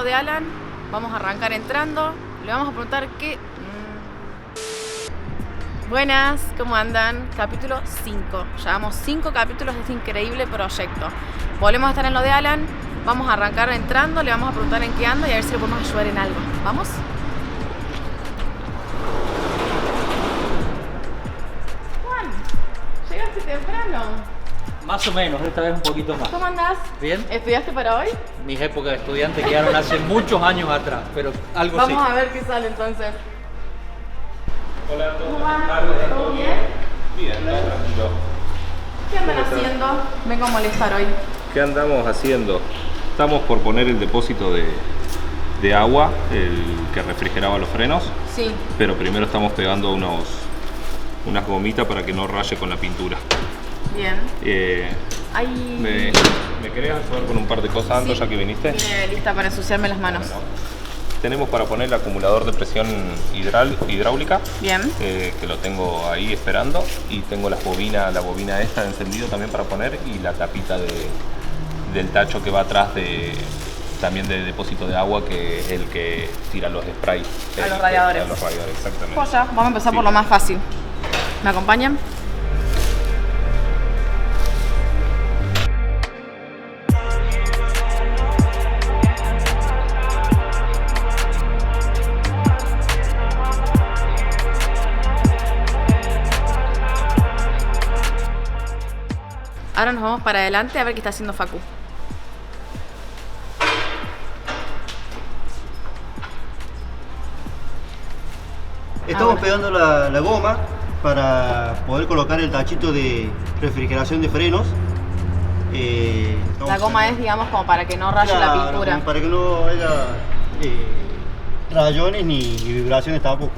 lo de Alan, vamos a arrancar entrando. Le vamos a preguntar qué... Buenas, ¿cómo andan? Capítulo 5. Llevamos 5 capítulos de este increíble proyecto. Volvemos a estar en lo de Alan. Vamos a arrancar entrando, le vamos a preguntar en qué anda y a ver si le podemos ayudar en algo. ¿Vamos? Juan, ¿llegaste temprano? Más o menos, esta vez un poquito más. ¿Cómo andás? ¿Bien? ¿Estudiaste para hoy? Mis épocas de estudiante quedaron hace muchos años atrás, pero algo sí. Vamos a ver qué sale entonces. Hola a todos, ¿Cómo van? buenas tardes. ¿Todo bien? Bien, todo tranquilo. ¿Qué andan haciendo? Vengo a molestar hoy. ¿Qué andamos haciendo? Estamos por poner el depósito de agua, el que refrigeraba los frenos, Sí. pero primero estamos pegando unas gomitas para que no raye con la pintura. Bien. Ay. ¿Me querés ayudar con un par de cosas, Anto, Sí. ya que viniste? Vine lista para ensuciarme las manos. Bueno, tenemos para poner el acumulador de presión hidráulica, Bien. que lo tengo ahí esperando, y tengo la bobina esta de encendido también para poner, y la tapita del tacho que va atrás también de depósito de agua, que es el que tira los sprays. A los radiadores. A los radiadores, exactamente. Joya, vamos a empezar Sí. por lo más fácil. ¿Me acompañan? Ahora nos vamos para adelante a ver qué está haciendo Facu. Estamos Ahora. pegando la goma para poder colocar el tachito de refrigeración de frenos. La goma es, digamos, como para que no raye la pintura. Para que no haya rayones ni vibraciones tampoco.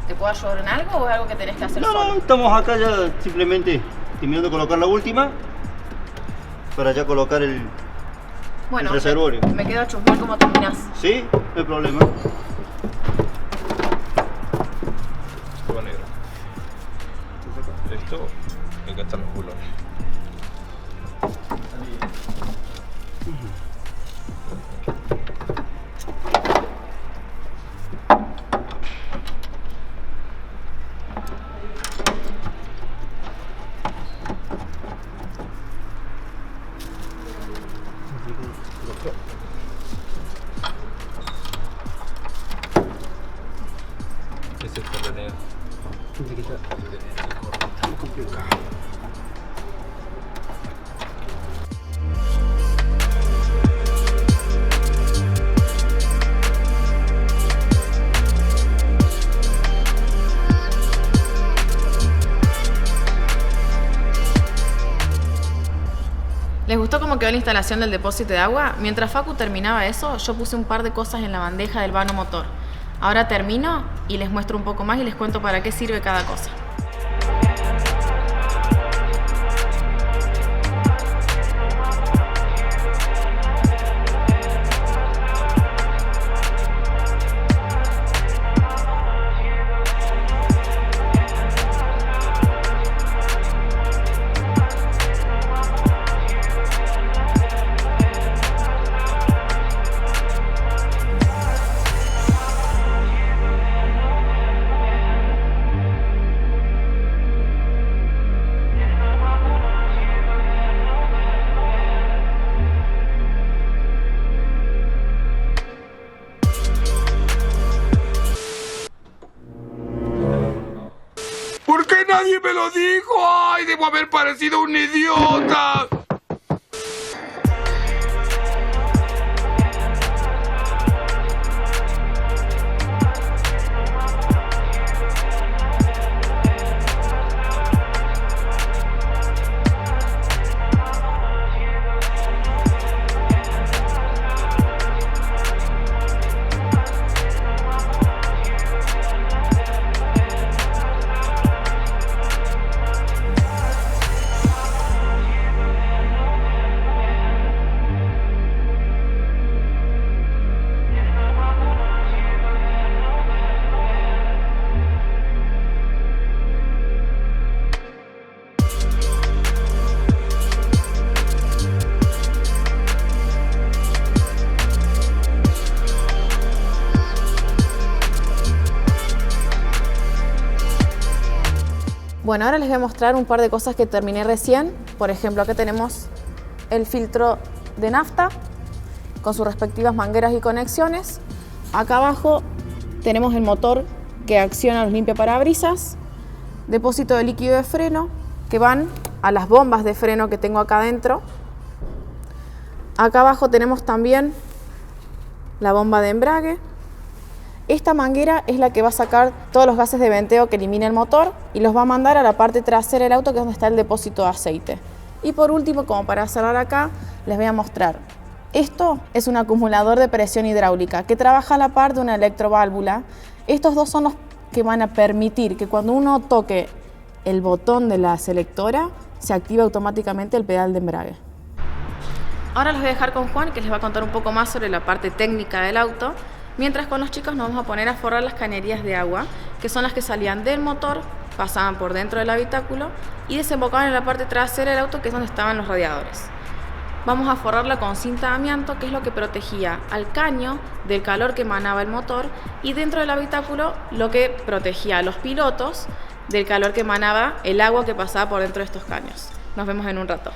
¿Te puedo ayudar en algo o es algo que tenés que hacer No, solo? estamos acá ya simplemente terminando de colocar la última para ya colocar el Bueno, reservorio. me quedo a chusmear cómo terminás. Sí, no hay problema. Esto negro. Esto, y acá están los bulones. Ese es el negro. ¿Les gustó cómo quedó la instalación del depósito de agua? Mientras Facu terminaba eso, yo puse un par de cosas en la bandeja del vano motor. Ahora termino y les muestro un poco más y les cuento para qué sirve cada cosa. ¿Por qué nadie me lo dijo? ¡Ay, debo haber parecido un idiota! Bueno, ahora les voy a mostrar un par de cosas que terminé recién. Por ejemplo, acá tenemos el filtro de nafta con sus respectivas mangueras y conexiones. Acá abajo tenemos el motor que acciona los limpiaparabrisas, depósito de líquido de freno que van a las bombas de freno que tengo acá adentro. Acá abajo tenemos también la bomba de embrague. Esta manguera es la que va a sacar todos los gases de venteo que elimina el motor y los va a mandar a la parte trasera del auto, que es donde está el depósito de aceite. Y por último, como para cerrar acá, les voy a mostrar. Esto es un acumulador de presión hidráulica que trabaja a la par de una electroválvula. Estos dos son los que van a permitir que cuando uno toque el botón de la selectora, se active automáticamente el pedal de embrague. Ahora los voy a dejar con Juan, que les va a contar un poco más sobre la parte técnica del auto. Mientras con los chicos nos vamos a poner a forrar las cañerías de agua, que son las que salían del motor, pasaban por dentro del habitáculo y desembocaban en la parte trasera del auto, que es donde estaban los radiadores. Vamos a forrarla con cinta de amianto, que es lo que protegía al caño del calor que emanaba el motor, y dentro del habitáculo lo que protegía a los pilotos del calor que emanaba el agua que pasaba por dentro de estos caños. Nos vemos en un rato.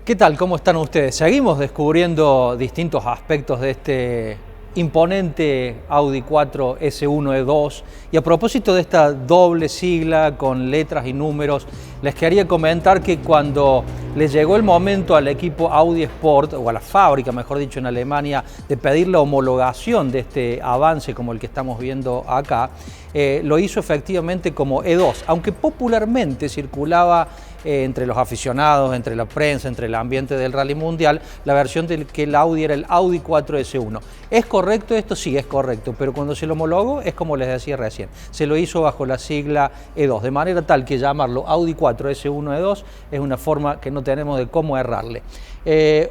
¿Qué tal? ¿Cómo están ustedes? Seguimos descubriendo distintos aspectos de este imponente Audi 4 S1 E2, y a propósito de esta doble sigla con letras y números, les quería comentar que cuando les llegó el momento al equipo Audi Sport, o a la fábrica, mejor dicho, en Alemania, de pedir la homologación de este avance como el que estamos viendo acá, lo hizo efectivamente como E2, aunque popularmente circulaba entre los aficionados, entre la prensa, entre el ambiente del Rally Mundial, la versión de que el Audi era el Audi 4 S1. ¿Es correcto esto? Sí, es correcto, pero cuando se lo homologó es como les decía recién, se lo hizo bajo la sigla E2, de manera tal que llamarlo Audi 4 S1 E2 es una forma que no tenemos de cómo errarle.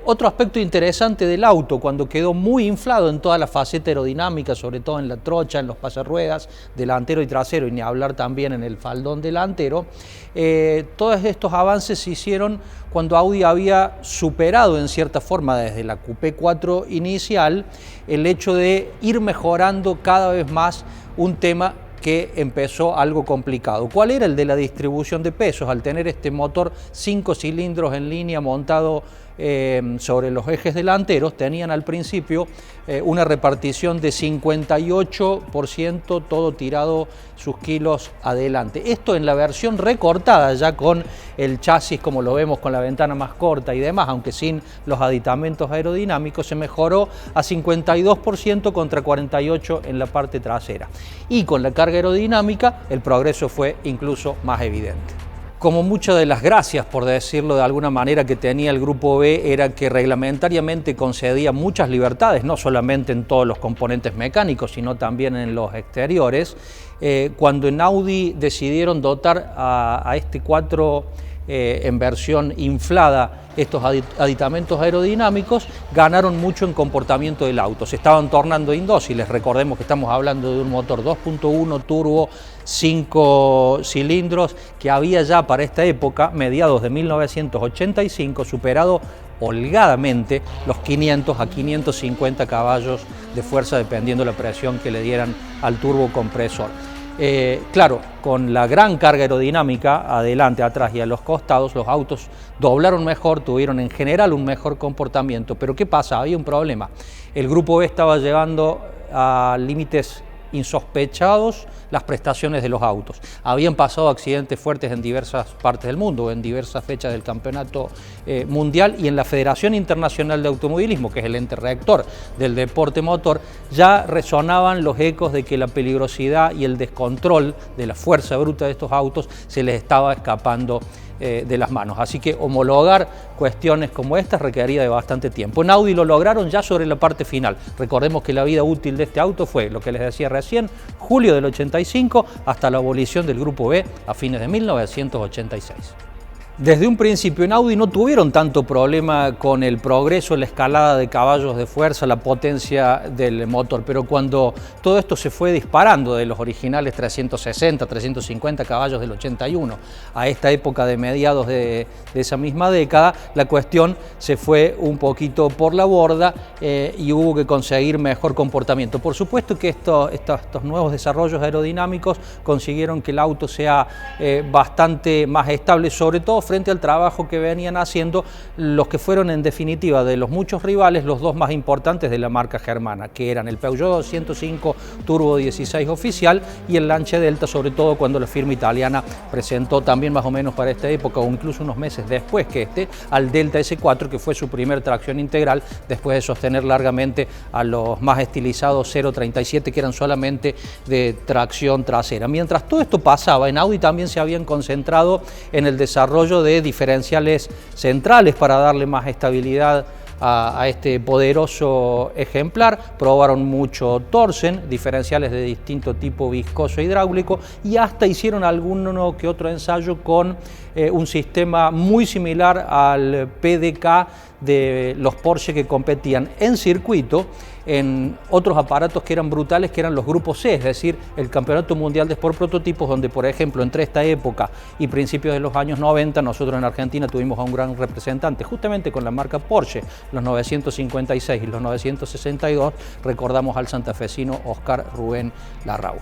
Otro aspecto interesante del auto, cuando quedó muy inflado en toda la faceta aerodinámica, sobre todo en la trocha, en los pasarruedas, delantero y trasero, y ni hablar también en el faldón delantero, todos estos avances se hicieron cuando Audi había superado en cierta forma desde la Coupé 4 inicial el hecho de ir mejorando cada vez más un tema que empezó algo complicado. ¿Cuál era? El de la distribución de pesos. Al tener este motor 5 cilindros en línea montado sobre los ejes delanteros, tenían al principio una repartición de 58%, todo tirado sus kilos adelante. Esto en la versión recortada, ya con el chasis como lo vemos, con la ventana más corta y demás, aunque sin los aditamentos aerodinámicos, se mejoró a 52% contra 48% en la parte trasera. Y con la carga aerodinámica el progreso fue incluso más evidente. Como muchas de las gracias, por decirlo de alguna manera, que tenía el Grupo B era que reglamentariamente concedía muchas libertades, no solamente en todos los componentes mecánicos, sino también en los exteriores. Cuando en Audi decidieron dotar a este 4 en versión inflada estos aditamentos aerodinámicos, ganaron mucho en comportamiento del auto. Se estaban tornando indóciles. Recordemos que estamos hablando de un motor 2.1 turbo, 5 cilindros, que había ya para esta época, mediados de 1985, superado holgadamente los 500 a 550 caballos de fuerza, dependiendo de la presión que le dieran al turbocompresor. Claro, con la gran carga aerodinámica adelante, atrás y a los costados, los autos doblaron mejor, tuvieron en general un mejor comportamiento. Pero ¿qué pasa? Había un problema. El Grupo B estaba llevando a límites insospechados las prestaciones de los autos. Habían pasado accidentes fuertes en diversas partes del mundo, en diversas fechas del campeonato mundial, y en la Federación Internacional de Automovilismo, que es el ente rector del deporte motor, ya resonaban los ecos de que la peligrosidad y el descontrol de la fuerza bruta de estos autos se les estaba escapando de las manos. Así que homologar cuestiones como estas requería de bastante tiempo. En Audi lo lograron ya sobre la parte final. Recordemos que la vida útil de este auto fue, lo que les decía recién, julio del 85 hasta la abolición del Grupo B a fines de 1986. Desde un principio en Audi no tuvieron tanto problema con el progreso, la escalada de caballos de fuerza, la potencia del motor, pero cuando todo esto se fue disparando de los originales 360, 350 caballos del 81 a esta época de mediados de esa misma década, la cuestión se fue un poquito por la borda y hubo que conseguir mejor comportamiento. Por supuesto que estos nuevos desarrollos aerodinámicos consiguieron que el auto sea bastante más estable, sobre todo frente al trabajo que venían haciendo los que fueron en definitiva de los muchos rivales los dos más importantes de la marca germana, que eran el Peugeot 205 Turbo 16 oficial y el Lancia Delta, sobre todo cuando la firma italiana presentó también más o menos para esta época o incluso unos meses después que al Delta S4, que fue su primer tracción integral después de sostener largamente a los más estilizados 037 que eran solamente de tracción trasera. Mientras todo esto pasaba, en Audi también se habían concentrado en el desarrollo de diferenciales centrales para darle más estabilidad a este poderoso ejemplar. Probaron mucho Torsen, diferenciales de distinto tipo viscoso e hidráulico, y hasta hicieron alguno que otro ensayo con un sistema muy similar al PDK de los Porsche que competían en circuito en otros aparatos que eran brutales, que eran los grupos C, es decir, el Campeonato Mundial de Sport Prototipos, donde por ejemplo entre esta época y principios de los años 90 nosotros en Argentina tuvimos a un gran representante justamente con la marca Porsche, los 956 y los 962, recordamos al santafesino Oscar Rubén Larraúd.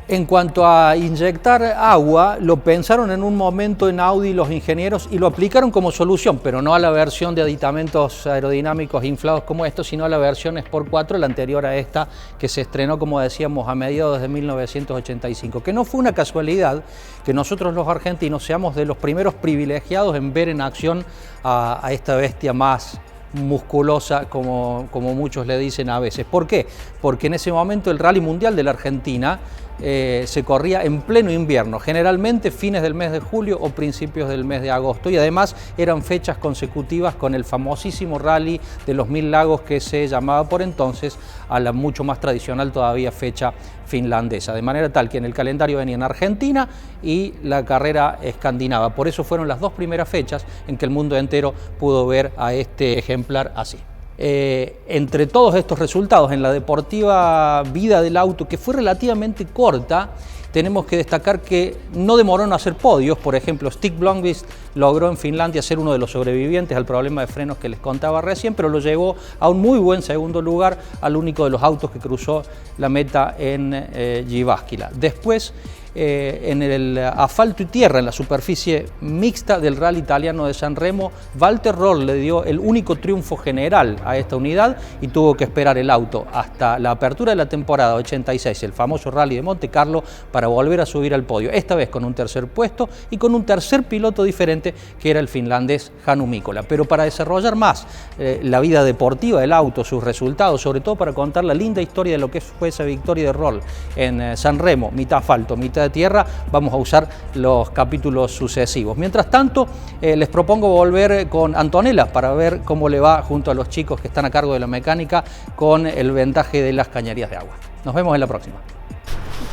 En cuanto a inyectar agua, lo pensaron en un momento en Audi los ingenieros y lo aplicaron como solución, pero no a la versión de aditamentos aerodinámicos inflados como estos, sino a la versión Sport 4, la anterior a esta, que se estrenó, como decíamos, a mediados de 1985, que no fue una casualidad que nosotros los argentinos seamos de los primeros privilegiados en ver en acción a esta bestia más musculosa, como muchos le dicen a veces. ¿Por qué? Porque en ese momento el Rally Mundial de la Argentina se corría en pleno invierno, generalmente fines del mes de julio o principios del mes de agosto, y además eran fechas consecutivas con el famosísimo rally de los 1000 lagos, que se llamaba por entonces a la mucho más tradicional todavía fecha finlandesa, de manera tal que en el calendario venían Argentina y la carrera escandinava. Por eso fueron las dos primeras fechas en que el mundo entero pudo ver a este ejemplar así. Entre todos estos resultados en la deportiva vida del auto, que fue relativamente corta, tenemos que destacar que no demoró en hacer podios. Por ejemplo, Stig Blomqvist logró en Finlandia ser uno de los sobrevivientes al problema de frenos que les contaba recién, pero lo llevó a un muy buen segundo lugar, al único de los autos que cruzó la meta en Jyväskylä. Después, en el asfalto y tierra, en la superficie mixta del Rally italiano de San Remo, Walter Röhrl le dio el único triunfo general a esta unidad y tuvo que esperar el auto hasta la apertura de la temporada 86, el famoso Rally de Monte Carlo, para volver a subir al podio, esta vez con un tercer puesto y con un tercer piloto diferente, que era el finlandés Hannu Mikkola. Pero para desarrollar más la vida deportiva del auto, sus resultados, sobre todo para contar la linda historia de lo que fue esa victoria de Röhrl en San Remo, mitad asfalto, mitad de tierra, vamos a usar los capítulos sucesivos. Mientras tanto, les propongo volver con Antonella para ver cómo le va junto a los chicos que están a cargo de la mecánica con el vendaje de las cañerías de agua. Nos vemos en la próxima.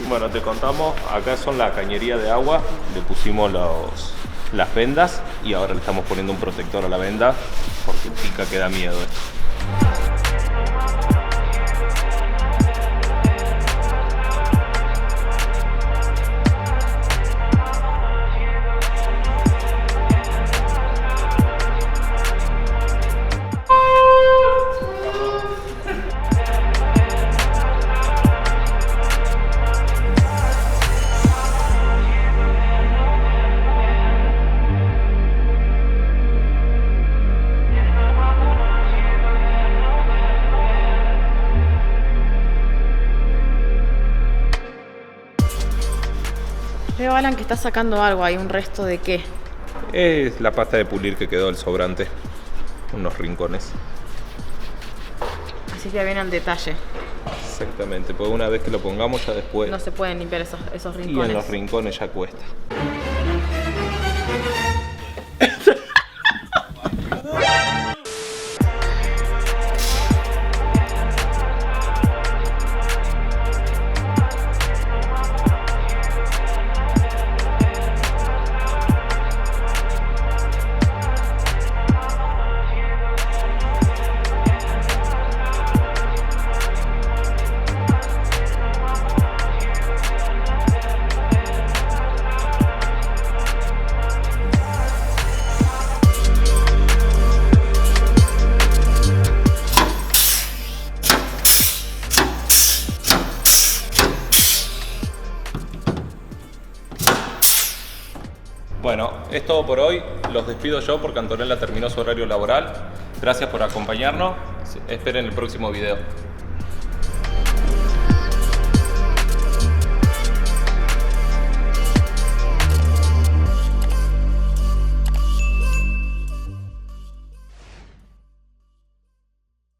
Bueno, te contamos, acá son la cañería de agua, le pusimos las vendas y ahora le estamos poniendo un protector a la venda porque pica, que da miedo esto. Veo, Alan, que está sacando algo ahí, un resto de qué. Es la pasta de pulir que quedó del sobrante, unos rincones. Así que viene al detalle. Exactamente, porque una vez que lo pongamos ya después... No se pueden limpiar esos rincones. Y en los rincones ya cuesta. Bueno, es todo por hoy. Los despido yo porque Antonella terminó su horario laboral. Gracias por acompañarnos. Esperen el próximo video.